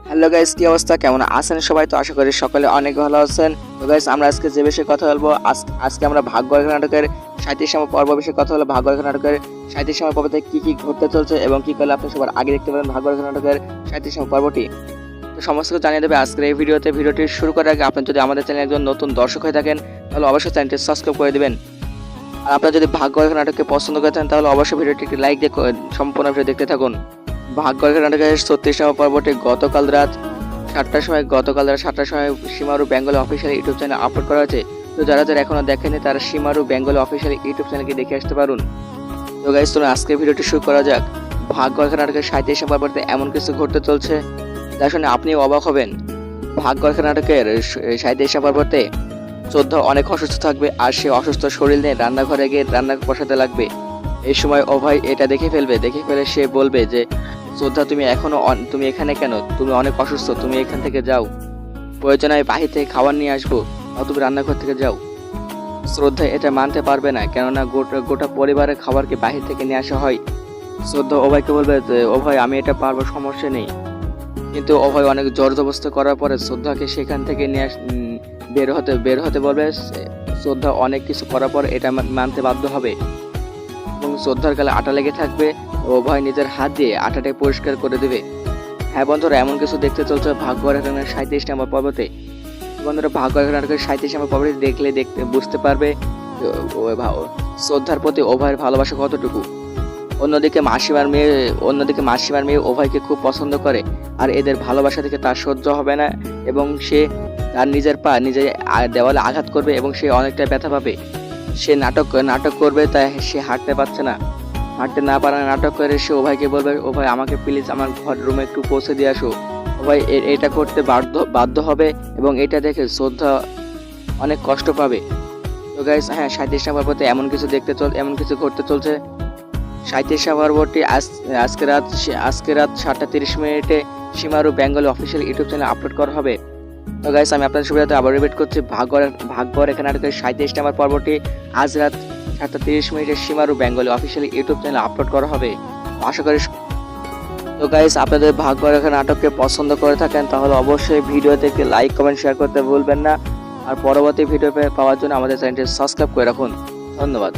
Hello guys, কি অবস্থা, কেমন আছেন সবাই? তো আশা করি সকলে অনেক ভালো আছেন। তো গাইস, আমরা আজকে যে বিষয়ে কথা বলবো, আজকে আমরা ভাগ্যরেখা নাটকের 37তম পর্ব বিষয়ে কথা বলবো। ভাগ্যরেখা নাটকের 37তম পর্বতে কি কি ঘটতে চলছে এবং কি করলে আপনি সবার আগে দেখতে পারেন ভাগ্যরেখা নাটকের 37তম পর্বটি। তো সমস্ত কিছু জানিয়ে দেবে আজকের এই ভিডিওটি শুরু করার আগে আপনি যদি আমাদের চ্যানেলে একজন নতুন দর্শক হয়ে থাকেন তাহলে অবশ্যই চ্যানেলটি সাবস্ক্রাইব করে দিবেন। আর আপনারা যদি ভাগ্যরেখা নাটককে পছন্দ করে থাকেন তাহলে অবশ্যই ভিডিওটি একটি লাইক দিয়ে সম্পূর্ণ ভিডিও দেখতে থাকুন। ভাগ্যরেখা নাটকের 36তম পর্বটি গতকাল রাত 7টার সময় সীমারু বেঙ্গলি অফিসিয়াল ইউটিউব চ্যানেলে আপলোড করা হয়েছে। তো যারা এখনো দেখেনি তারা সীমারু বেঙ্গলি অফিসিয়াল ইউটিউব চ্যানেলকে দেখে আসতে পারুন। তো গাইস, চলুন আজকের ভিডিওটি শুরু করা যাক। ভাগ্যরেখা নাটকের 37তম পর্বতে এমন কিছু ঘটতে চলছে যা শুনে আপনিও অবাক হবেন। ভাগ্যরেখা নাটকের 37তম পর্বতে শ্রদ্ধা অনেক অসুস্থ থাকবে আর সে অসুস্থ শরীর নিয়ে রান্নাঘরে গিয়ে রান্না বসাতে লাগবে। এই সময় অভয় এটা দেখে ফেলে সে বলবে যে, শ্রদ্ধা, তুমি এখানে কেন? তুমি অনেক অসুস্থ, তুমি এখান থেকে যাও। প্রয়োজনে আমি বাহির থেকে খাবার নিয়ে আসবো, তুমি রান্নাঘর থেকে যাও। শ্রদ্ধা এটা মানতে পারবে না, কেননা গোটা পরিবারের খাবারকে বাহির থেকে নিয়ে আসা হয়। শ্রদ্ধা অভয়কে বলবে যে, অভয়, আমি এটা পারবো, সমস্যা নেই। কিন্তু অভয় অনেক জবরদস্তি করার পরে শ্রদ্ধাকে সেখান থেকে নিয়ে বের হতে বলবে। শ্রদ্ধা অনেক কিছু করার পর এটা মানতে বাধ্য হবে এবং শ্রদ্ধার গালে আটা লেগে থাকবে। অভয় নিজের হাত দিয়ে আটাটাই পরিষ্কার করে দেবে। হ্যাঁ বন্ধুরা, এমন কিছু দেখতে চলছে ভাগ্যরেখা নাটকের 37তম পর্বতে। বন্ধুরা, ভাগ্যরেখা নাটকের 37তম পর্বটি দেখতে বুঝতে পারবে শ্রদ্ধার প্রতি অভয়ের ভালোবাসা কতটুকু। অন্যদিকে মাসিমার মেয়ে অভয়কে খুব পছন্দ করে আর এদের ভালোবাসা থেকে তার সহ্য হবে না এবং সে তার নিজের পা নিজে দেওয়ালে আঘাত করবে এবং সে অনেকটা ব্যথা পাবে। সে নাটক করবে, তাই সে হাঁটতে না পারা নাটক করে সে অভয়কে বলবে, অভয়, আমাকে প্লিজ আমার রুমে একটু পৌঁছে দিয়ে আসো। অভয় এটা করতে বাধ্য হবে এবং এটা দেখে শ্রদ্ধা অনেক কষ্ট পাবে। তো গাইস, হ্যাঁ, 37তম পর্বতে এমন কিছু ঘটতে চলছে। 37তম পর্বটি আজকে রাত 7:30 সীমারু বেঙ্গলি অফিসিয়াল ইউটিউব চ্যানেলে আপলোড করা হবে। তো গাইস, আমি আপনাদের সুবিধাতে আবার রিপিট করছি, ভাগ্যরেখা নাটকের 37তম পর্বটি আজ রাত 7:30 সীমারু বেঙ্গলি অফিসিয়াল ইউটিউব চ্যানেলে আপলোড করা হবে। আশা করি। তো গাইস, আপনাদের ভাগ্যরেখা নাটককে পছন্দ করে থাকেন তাহলে অবশ্যই ভিডিওতে একটি লাইক, কমেন্ট, শেয়ার করতে ভুলবেন না। আর পরবর্তী ভিডিও পাওয়ার জন্য আমাদের চ্যানেলটি সাবস্ক্রাইব করে রাখুন। ধন্যবাদ।